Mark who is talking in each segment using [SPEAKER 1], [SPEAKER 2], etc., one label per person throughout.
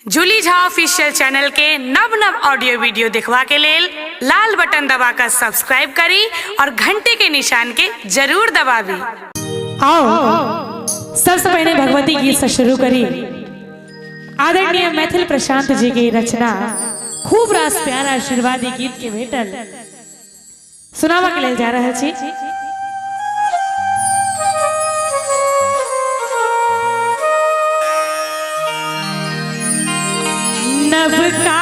[SPEAKER 1] Julie Jha official channel के नव नव ऑडियो वीडियो देखवा के लेल लाल बटन दबाकर सब्सक्राइब करी और घंटे के निशान के जरूर दबावी।
[SPEAKER 2] आओ सबसे पहले भगवती गीत से शुरू करी। आदरणीय मैथिल प्रशांत जी की रचना खूब रास प्यारा आशीर्वादी गीत के भेटल सुनावा के लेल जा रहा छी। नभ का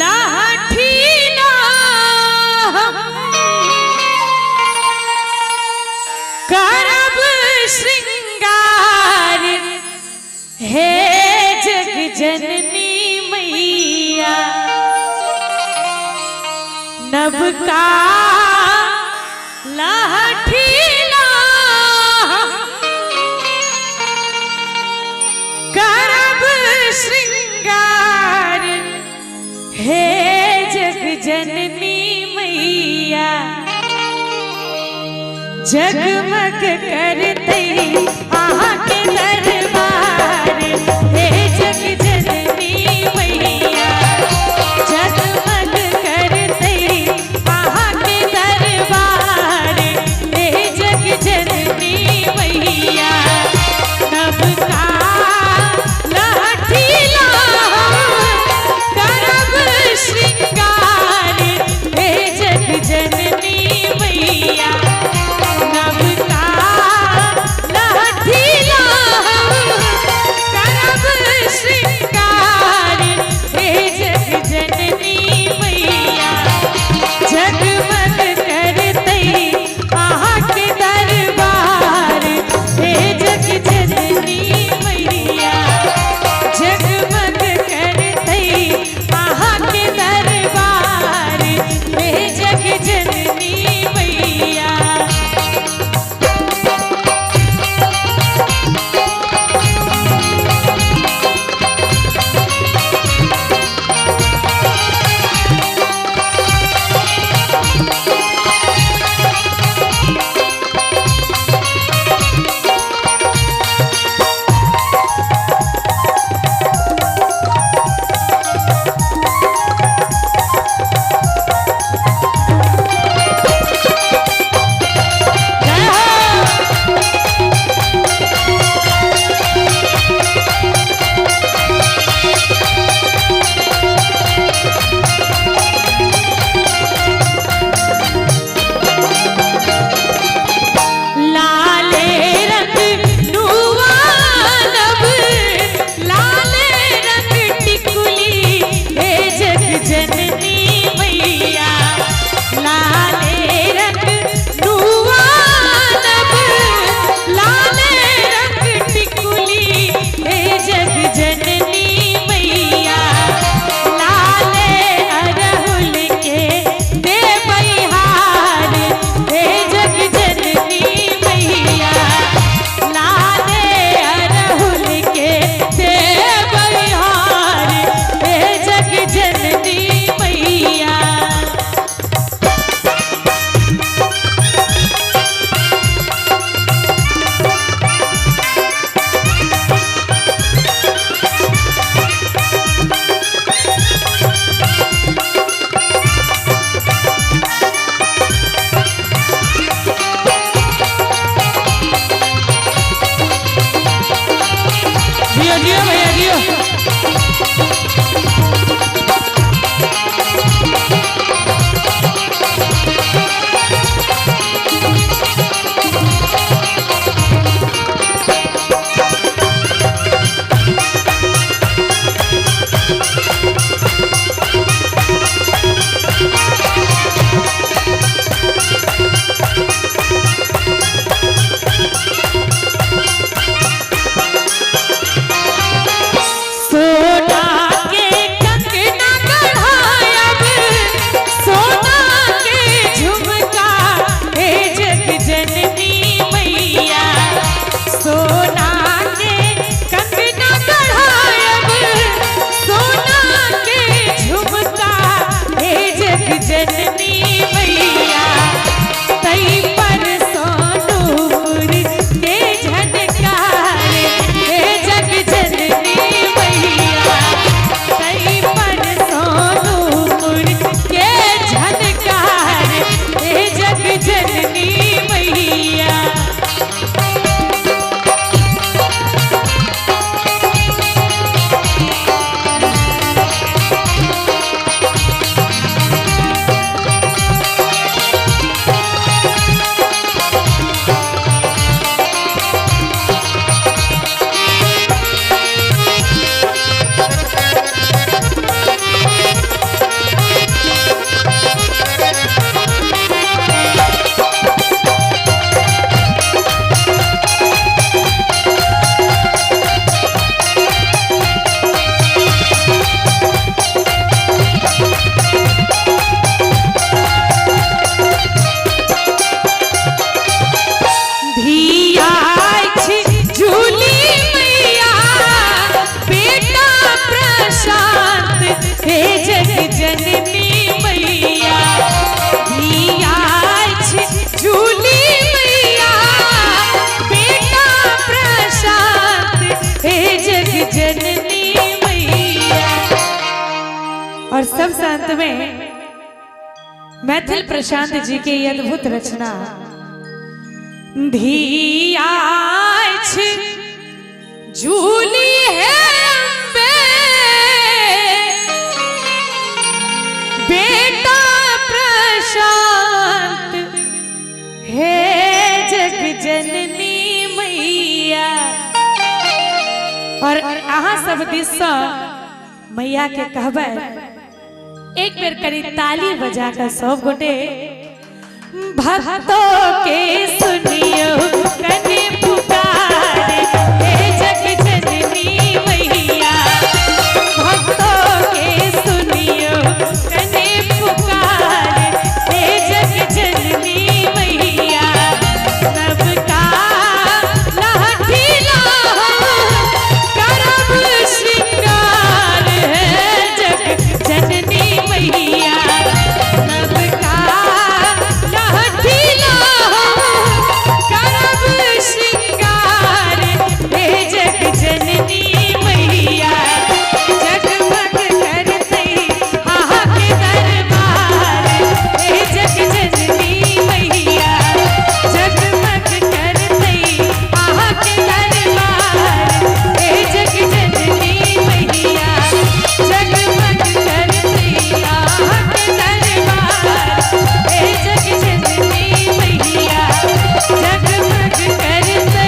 [SPEAKER 2] लाठी ना करब श्रृंगार हे जग जननी मैया। नभ का लाठी ना करब श्रृंगार हे जग जननी मैया। जगमग करते आहा के दरबार हे जग जननी मैया। जगमग करते आहा के दरबार हे जग जननी मैया। नभ का लाठी ला करब श्रृंगार हे जग जननी मैया। नभ का लाठी ला करब श्रृंगार हे जग जननी मैया। जगमग करते आहा के दरबार हे जग जननी मैया। जगमग करते आहा के दरबार हे जग जननी मैया। सोना के जननी मैया। और सबसे अंत में मैथिल प्रशांत जी के ये अद्भुत रचना धिया झूली है अम्बे, बेटा प्रशांत हे जग जननी मैया। और अहाँ सब दिशा मैया के कहबे एक बेर करी ताली बजा कर सब गोटे भक्तों के सुनियो कने पुकारे हे जग जननी मैया। भक्तों के सुनियो कने पुकारे हे जग जननी मैया। सबका लाठी लाहो करब श्रृंगार है जग जननी मैया। सबका लाठी लाहो करब श्रृंगार हे जग जननी मैया। जगमग करते आहा के दरबार हे जग जननी मैया। जगमग करते आहा के दरबार हे जग जननी मैया। जगमग करते आहा के दरबार हे जग जननी मैया। जगमग करते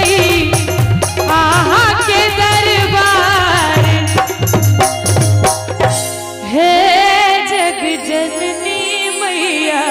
[SPEAKER 2] आहा के दरबार हे जग जननी मैया।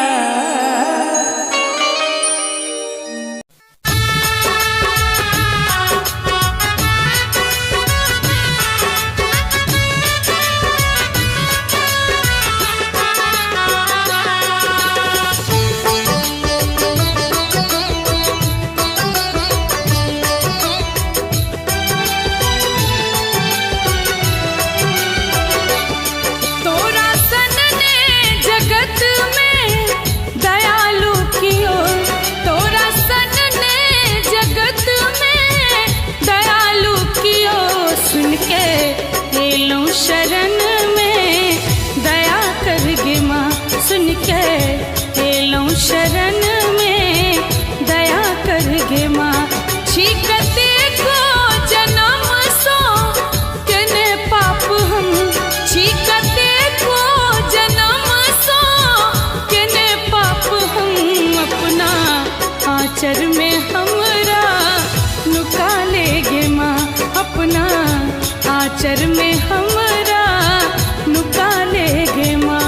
[SPEAKER 2] तोरा सन ने जगत में दयालु कियो। तोरा सन ने जगत में दयालु कियो। सुन के एलूं शरण में दया कर गे माँ। सुन के एलूं शरण में दया कर गे माँ। छीकते को जन्म सो कने पाप हम। छीकते को जन्म सो कने पाप हम। अपना आचर में हमरा नुका ले गे माँ। अपना आचर में हमरा नुका ले गे माँ।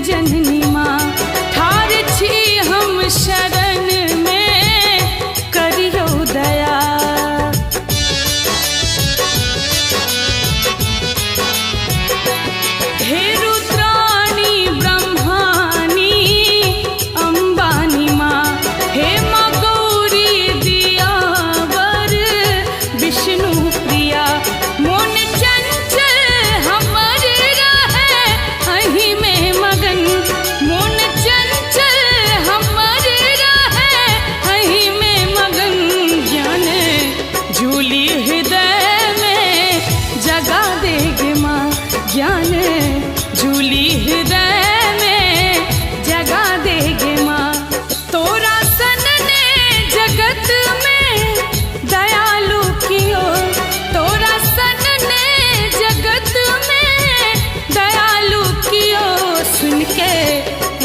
[SPEAKER 3] जननी माँ ठार छी हम शरण में करियो दया। हे रुद्राणी ब्रह्माणी अम्बानी माँ, हे माँ गौरी दियावर विष्णु प्रिया। मोन चंचल हमर रहे अहीं में मगन, मोन चंचल हमर रहे अहीं में मगन। ज्ञान झूली हृदय में जगा देगे माँ, ज्ञान झूली हृदय में जगा देगे माँ। तोरा सन ने जगत में दयालु कियो, तोरा सन ने जगत में दयालु कियो। सुन के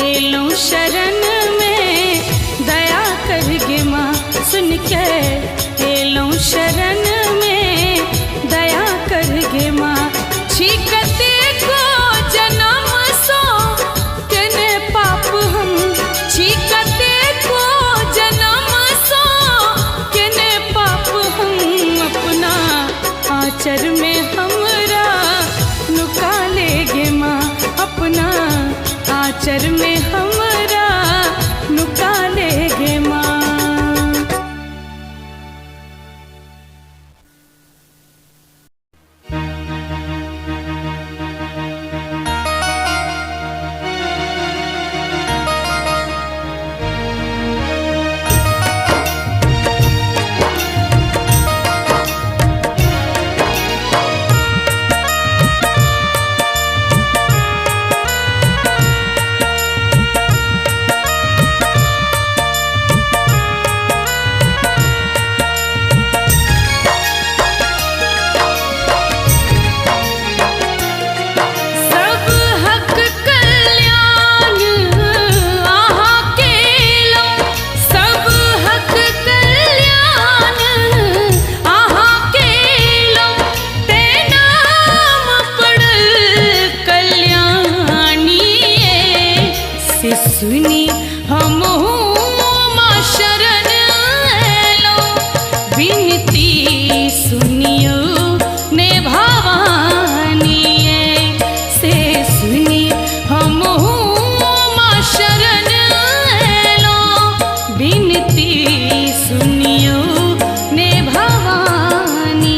[SPEAKER 3] एलूं शरण में दया करगे माँ, सुन के एलूं शरण में दया करगे माँ। छीकते को जन्म सो केने पाप हम, छीकते को जन्म सो केने पाप हम। अपना आचर में हमरा नुका लेगे माँ, अपना आचर में हमरा नुका लेगे माँ। सुनी हम माँ शरण लो, विनती सुनियो ने भवानी से। सुनी हम माँ शरण लो, विनती सुनियो ने भवानी।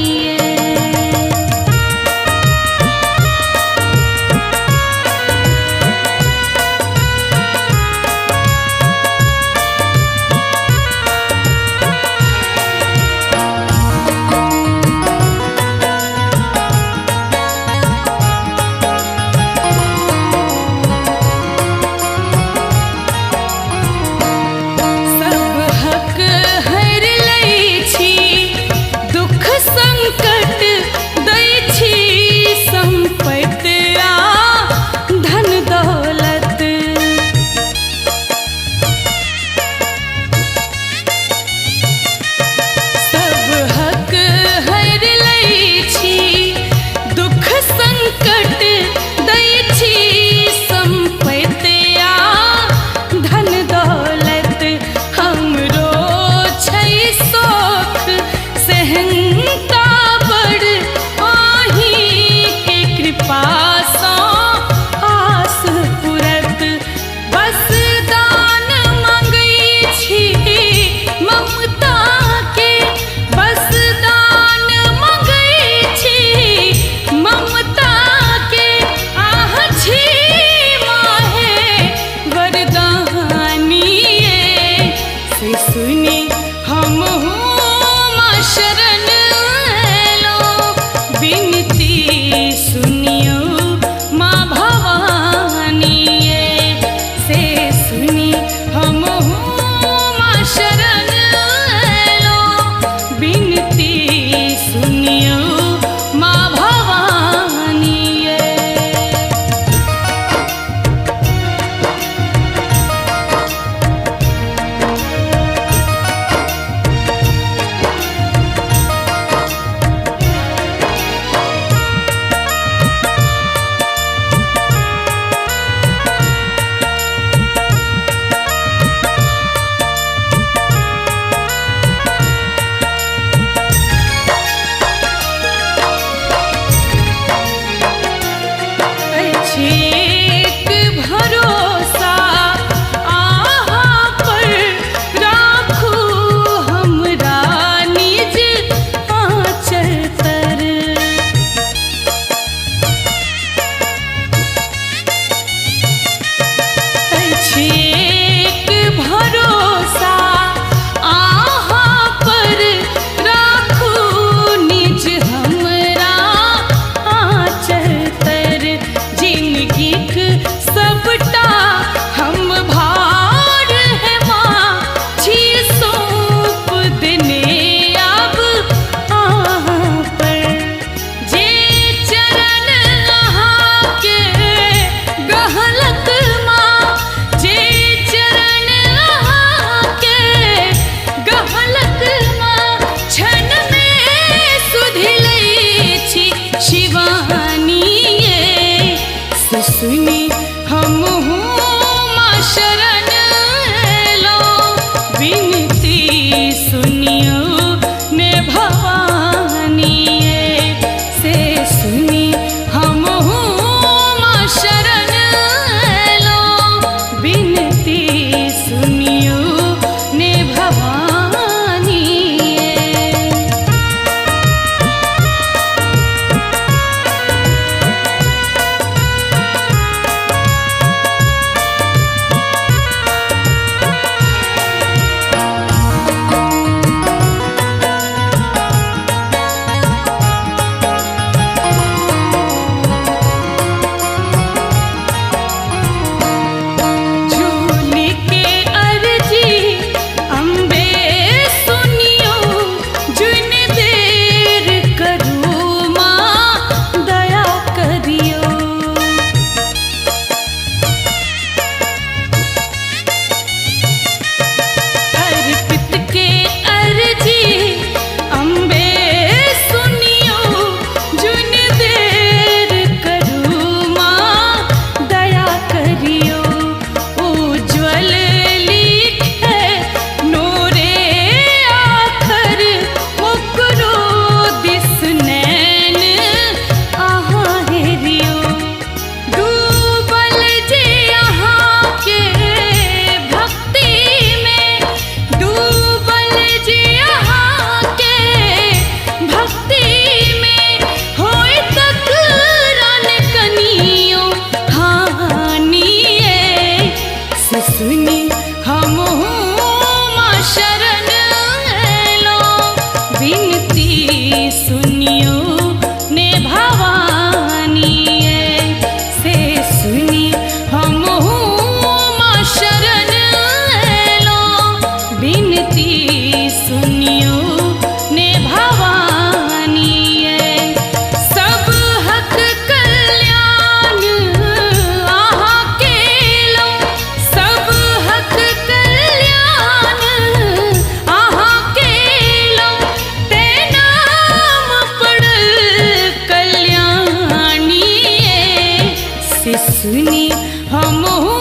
[SPEAKER 3] हमहू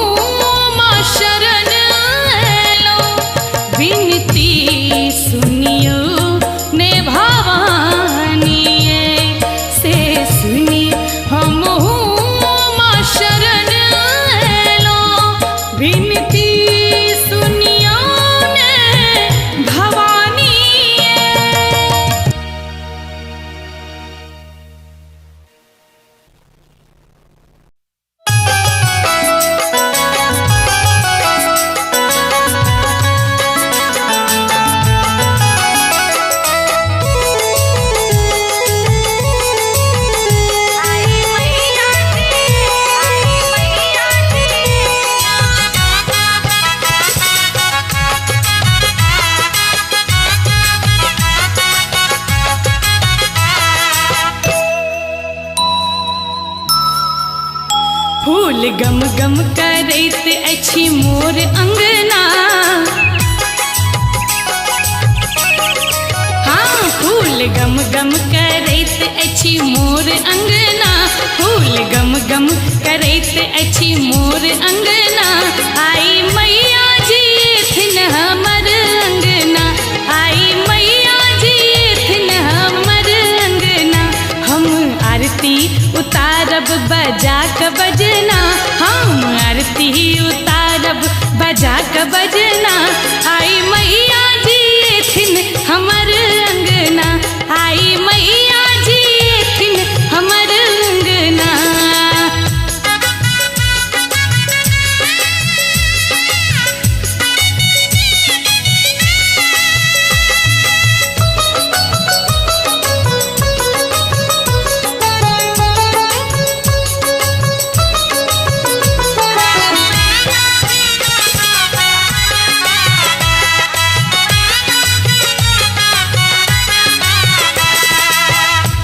[SPEAKER 3] माँ शरण लो विनती सुनियो ने भवानी से सुनी हमहू माँ शरण लो विनती सुनियो ने भवानी। फूल गम गम करैत अछि मोर अंगना, हाँ फूल गम गम करैत अछि मोर अंगना, फूल गम गम करैत अछि मोर अंगना। आई मैया जी एथिन हमर अंगना, आई मैया जी एथिन हमर अंगना। हम आरती उतारब बजा क बजना, हम आरती उतारब बजा क बजना। आई मैया जी एथिन हमर अंगना, आई मैया जी एथिन हमर अंगना।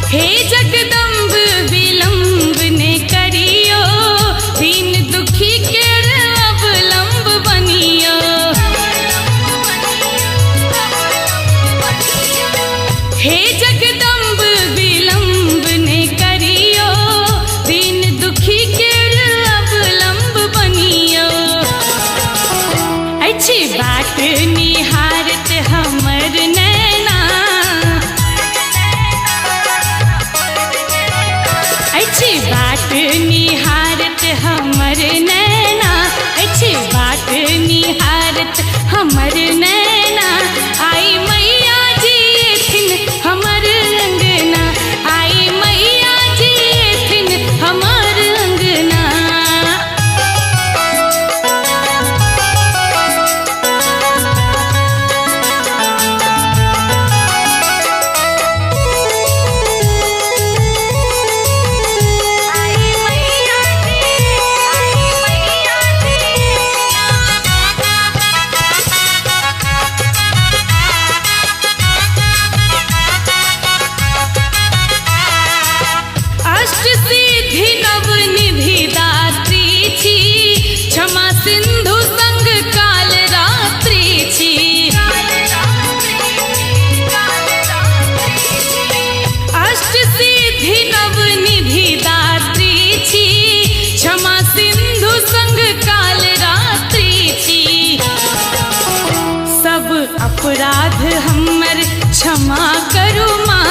[SPEAKER 3] हे जगदम्ब विलम्ब ने करियो, दीन दुखी के अवलंब बनियो। हे जगदम्ब विलम्ब ने करियो, दीन दुखी के अवलंब बनियो। अछि बाट निहारत हमर नैना, अछि बाट निहारत हमर नैना, अछि बाट निहारत हमर नैना। आई मैया जी एथिन हमर अंगना, आई मैया जी एथिन हमर अंगना। अष्ट सिद्धि नव निधि दात्री छी, क्षमा सिंधु संग काल रात्रि छी। अष्ट सिद्धि नव निधि दात्री छी, क्षमा सिंधु संग काल रात्रि छी। सब अपराध हमर क्षमा करू माँ,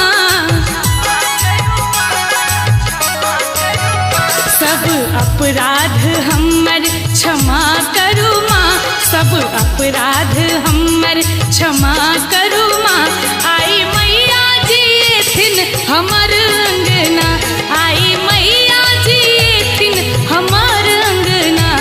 [SPEAKER 3] सब अपराध हमर क्षमा करू माँ, सब अपराध हमर क्षमा करू माँ। आई मैया जी एथिन हमर अंगना, आई मैया जी एथिन हमर अंगना।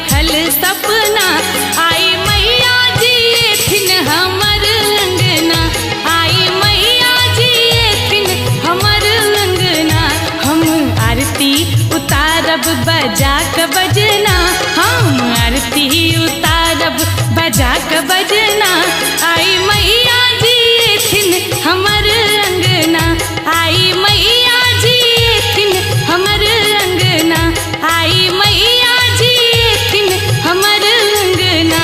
[SPEAKER 3] देखल सपना आई मैया जी एथिन हमर अंगना आई मैया जी एथिन हमर अंगना हम आरती उतारब बजा के बजना हम आरती उतारब बजा के बजना आई मैया जी एथिन हमर अंगना आई मैया जी एथिन हमर अंगना आई मैया जी एथिन हमर अंगना।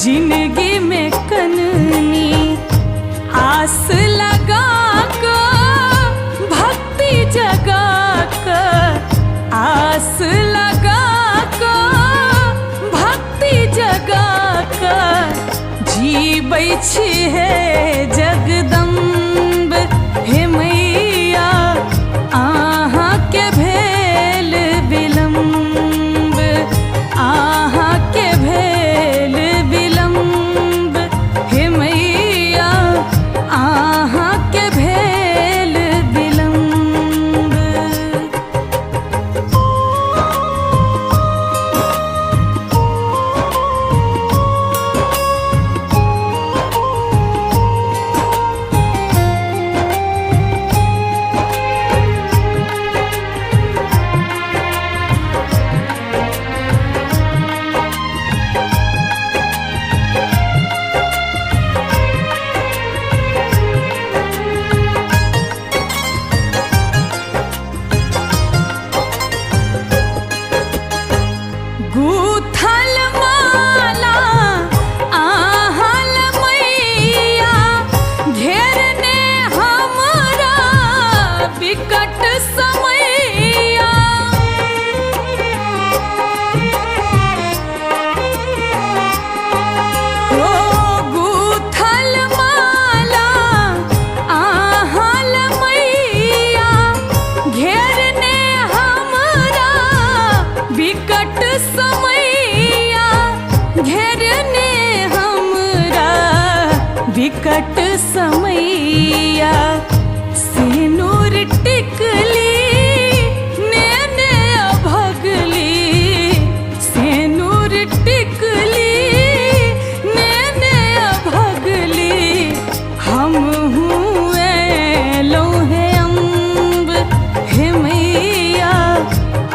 [SPEAKER 3] जिंदगी में कननी आस लगा कर भक्ति जगा कर आस लगा कर भक्ति जगा कर जीबै छी हे जगदम्ब हे मैया अहाँ के भेल विलम्ब अहाँ के भेल विलम्ब हे मैया अहाँ के भेल विलम्ब। गूथल माला आहल मैया घेरने हमरा विकट समैया ओ गूथल माला आहल मैया घेरने हमरा विकट समैया घेरने हमरा विकट समैया सिनुर टिकली नेने अभगली सिनुर टिकली नेने अभगली हम हुए लोहे अम्ब हे मैया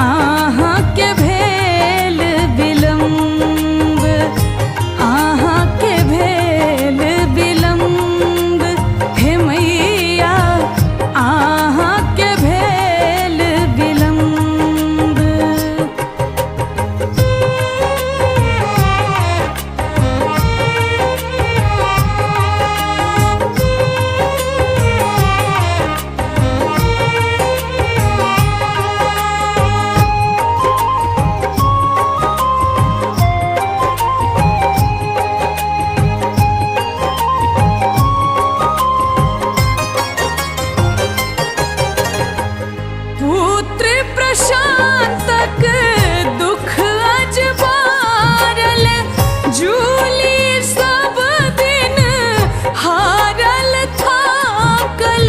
[SPEAKER 3] अहाँ के भेल विलम्ब अहाँ के भेल विलम्ब हे मैया अहाँ के भेल विलम्ब। पुत्र प्रशांतक दुख अजबारल जूली सब दिन हारल थाकल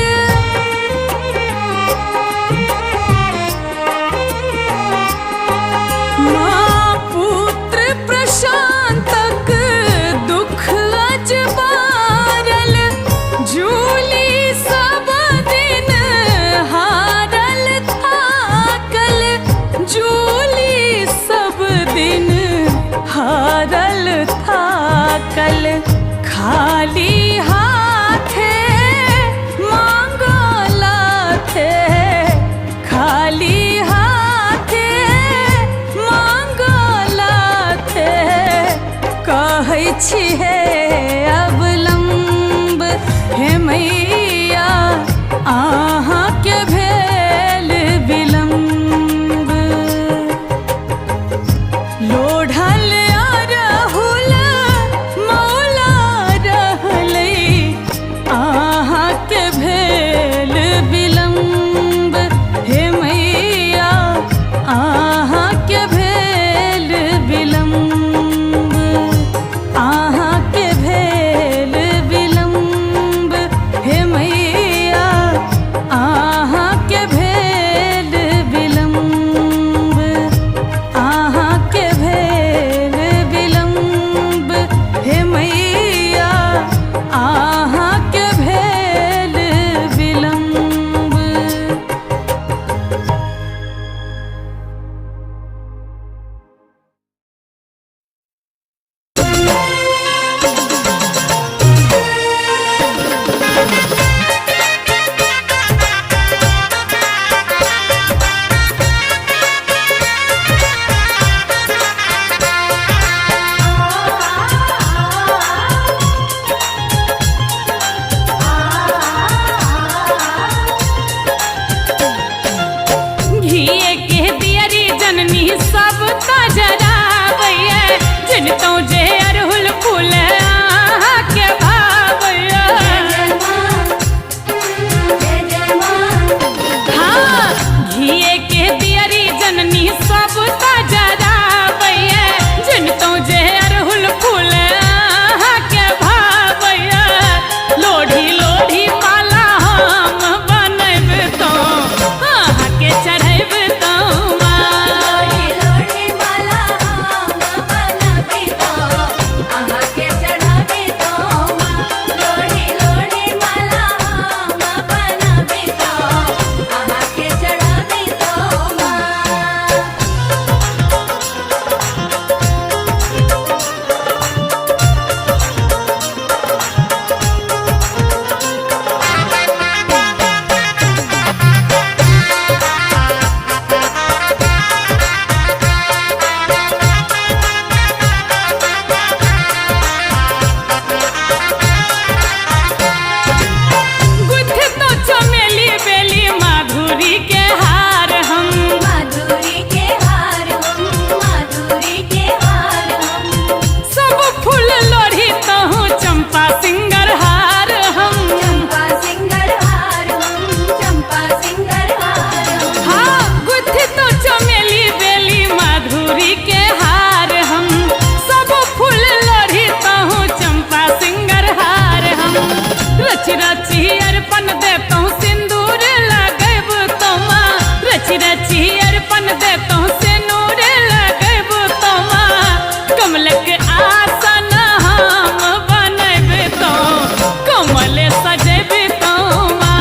[SPEAKER 3] माँ पुत्र प्रशांतक दुख अजबारल जूली सब दिन हारल थाकल जूली सब दिन हारल थाकल खाली हाथे मांगलाथे खाली हाथे मांगलाथे कहै छी हे अवलम्ब हे मैया अहाँ के भेल विलम्ब लोढ़ल अरहुल मौला रहलै अहाँ के भेल विलम्ब हे मैया अहाँ के भेल विलम्ब अहाँ के जे अरहुल फूल आहा के भावया हाँ घिए के दियरी जननी सब जरावैया जिन तो जे अरहुल फूल आहा के भावया लोढ़ी लोढ़ी माला हम बनैब तो आहा के चढ़ैब तो रची रची अर्पण देतों सिंदूर लगैब तोमा रची रची अर्पण देतों सिंदूर लगैब तोमा कमल के आसन हम बनैब तो कमल सजैब तोमा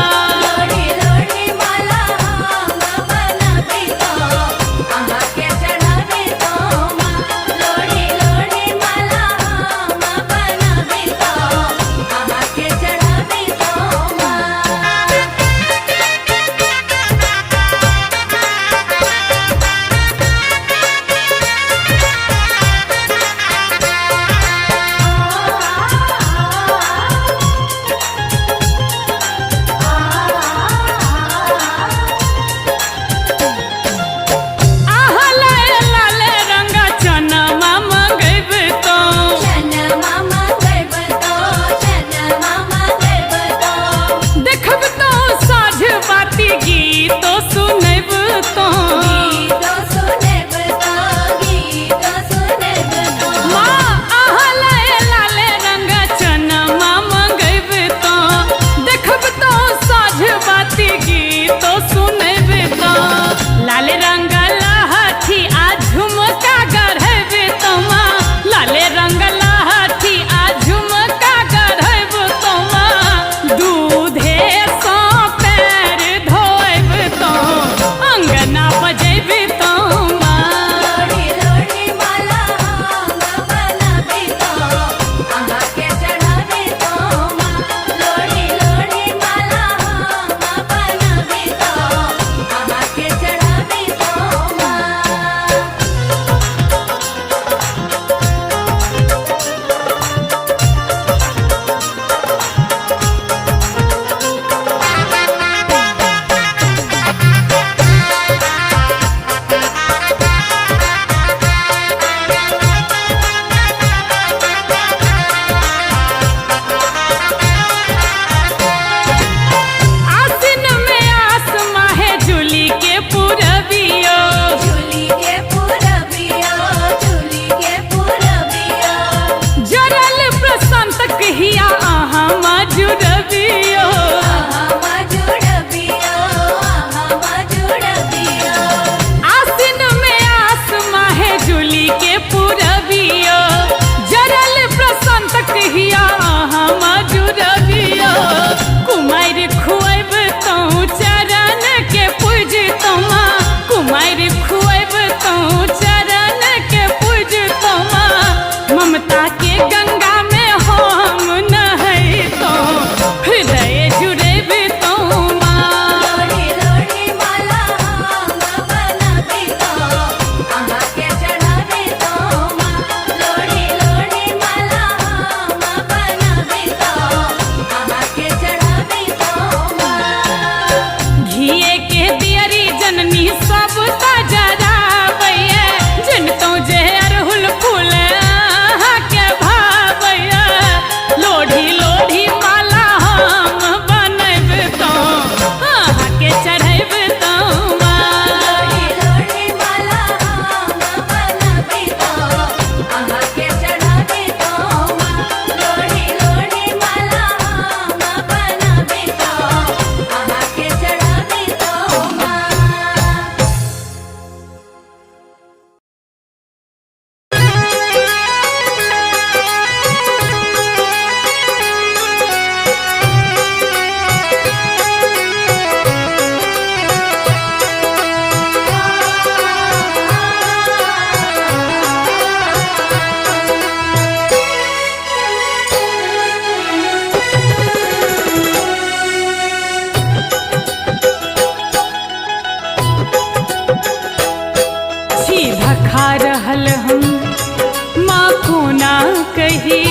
[SPEAKER 3] कही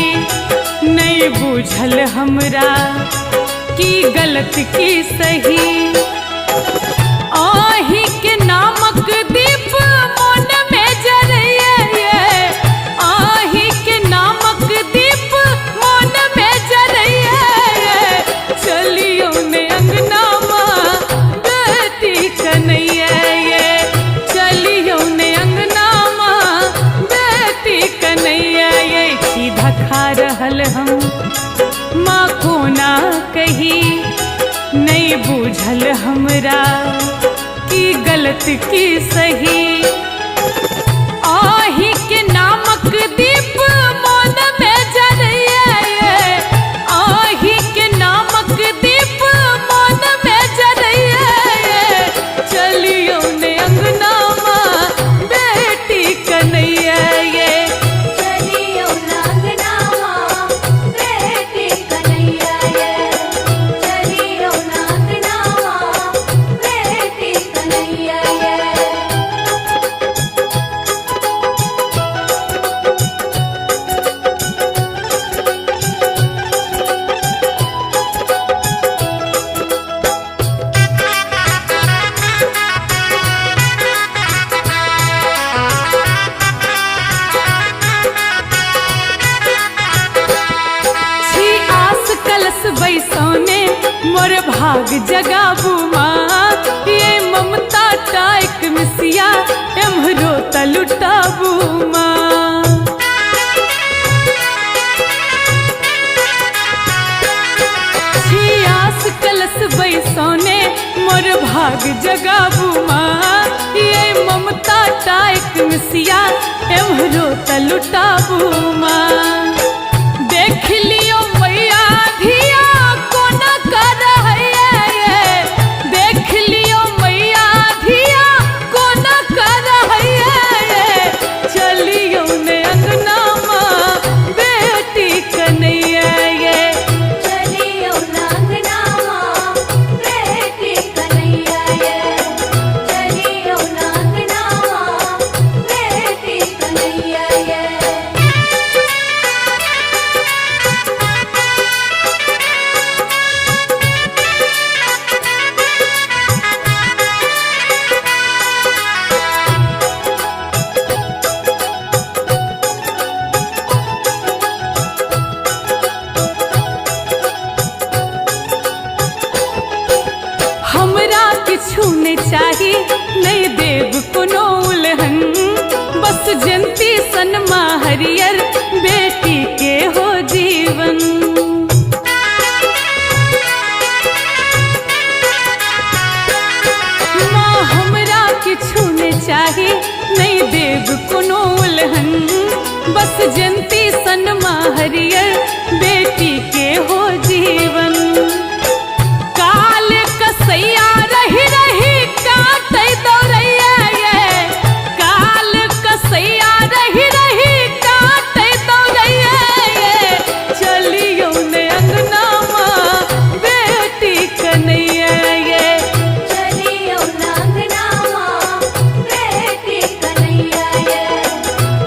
[SPEAKER 3] नहीं बुझल हमरा की गलत की सही। आही के नामक दीप मन में जरइए, आही के नामक दीप मन में जरइए। चलियो ने अंगना माँ बेटी कन्हैया, चलियो ने अंगना माँ बेटी कन्हैया। सीधा खा रहल हम माँ को ना कही नहीं बुझल हमरा की गलत की सही। आही के नामक दीप मन में जरइए, आही के नामक दीप मन में जरइए। चलियो ने अंगना माँ बेटी कन्हैया, बैसोने मोर भाग जगाबू माँ। ये ममता टाइक मिसिया एम्हरो तलुटाबू माँ। छियास कलश बैसोने मोर भाग जगाबू माँ। ये ममता टाइक मिसिया एम्हरो तलुटाबू माँ। देख लियो मैया धिया कोना कर है, देख लियो मैया धिया कोना कर है। चलियो ने अंगना माँ बेटी कन्हैया,
[SPEAKER 4] चलियो ने अंगना माँ बेटी कन्हैया, चलियो ने अंगना माँ बेटी कन्हैया।
[SPEAKER 3] हमरा किछु नहीं चाही नहीं देव कोनो उल्हन, बस जंती सनमा हरियर बेटी के हो जीवन। माँ हमरा किछु नहीं चाही नहीं देव कोनो उल्हन, बस जंती सनमा हरियर बेटी के हो जीवन। काल कसैया रही रही काटै दौड़ैया, काल कसैया रही रही काटै दौड़ैया। चलियो ने अंगना माँ बेटी कन्हैया,
[SPEAKER 4] चलियो ने अंगना माँ बेटी कन्हैया,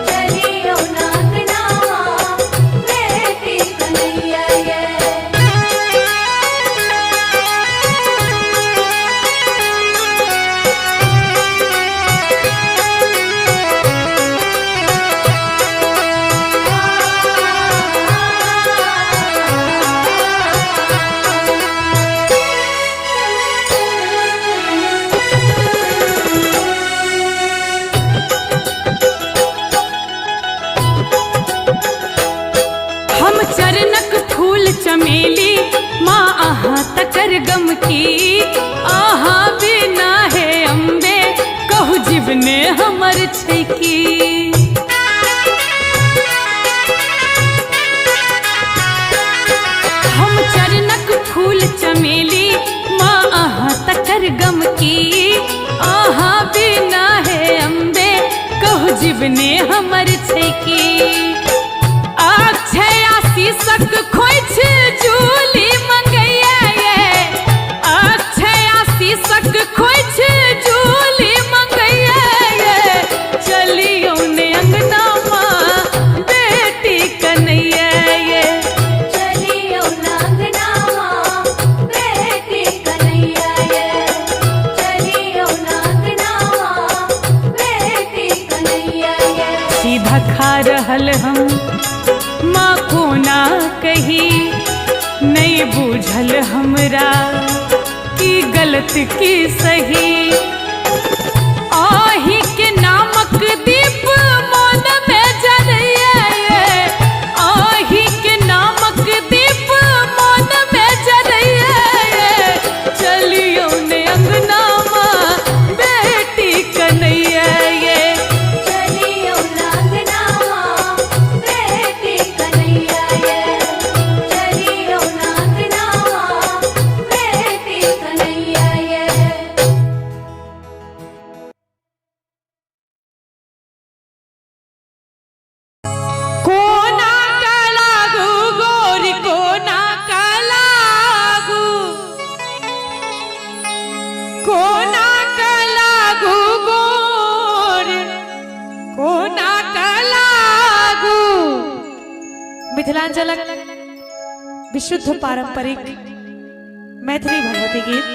[SPEAKER 4] चलियो ने अंगना माँ बेटी कन्हैया।
[SPEAKER 3] हम चरणक फूल चमेली माँ अहाँ तकर गम की। अहाँ बिना हे अम्बे कहू जीवने हमर छै की। हम चरणक फूल चमेली माँ अहाँ तकर गम की। अहाँ बिना हे अम्बे कहू जीवने हमर छै की। अक्षय आशीषक खोइछ जूली मंगैया, अक्षय आशीषक खोइछ जूली मंगैया। चलियो ने अंगना माँ बेटी कन्हैया, हम माँ को ना कही नहीं बूझल हमरा की गलत की सही। आही के नामक दीप मन में जरिए, आही के नामक दीप मन में जरिए। चलियो ने अंगना माँ बेटी कन्हैया ये,
[SPEAKER 4] चलियो नांगना माँ बेटी कन्हैया ये, चलियो नांगना माँ बेटी कन्हैया ये।
[SPEAKER 3] कोना का लागू गोरी कोना का लागू, कोना का लागू गोरी कोना का लागू।
[SPEAKER 2] मिथिलांचलक विशुद्ध पारंपरिक मैथिली भगवती गीत।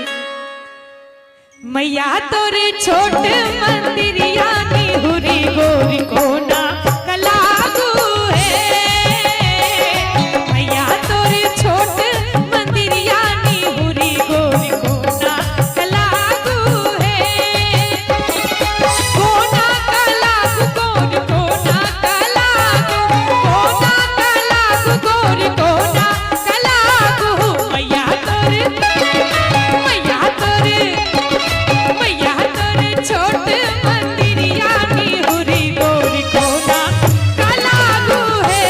[SPEAKER 2] मैया तोरे छोट मंदिरिया निहुरी गोरी कोना कलागू है। मैया तोरे छोट मंदिरिया निहुरी गोरी कोना कलागू है। कोना कलागू गोरी कोना कलागू, कोना कलागू गोरी कोना कलागू। मैया तोरे मैया तोरे मैया तोरे छोट मंदिरिया निहुरी गोरी कोना कलागू है।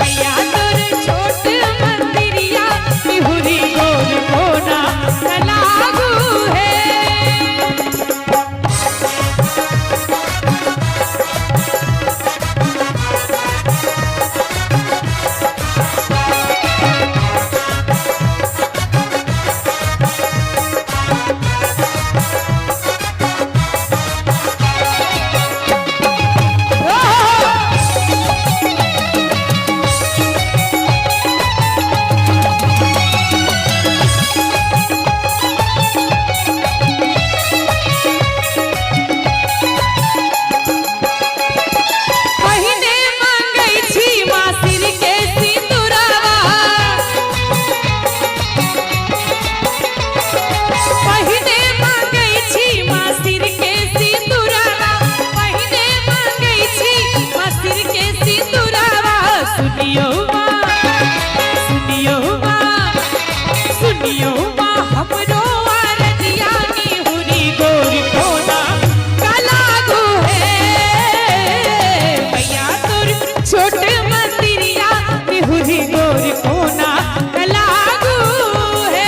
[SPEAKER 2] मैया तोरे छोट मंदिरिया निहुरी गोरी कोना कलागू है। पहिने मंगै छी माँ सिर के सिंदूरवा, पहिने मंगै छी माँ सिर के सिंदूरवा, पहिने मंगै छी माँ सिर के सिंदूरवा। सुनियो माँ सुनियो माँ सुनियो माँ हमरो आरतिया निहुरी गोरी कोना कलागू है। मैया तोर छोट मंदिरिया निहुरी गोरी कोना कलागू है।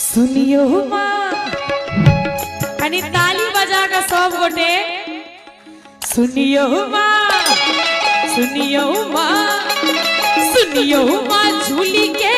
[SPEAKER 2] सुनियो माँ आणि ताली बजा का सब गोटे सुनियो माँ सुनियो माँ सुनियो माँ झूली के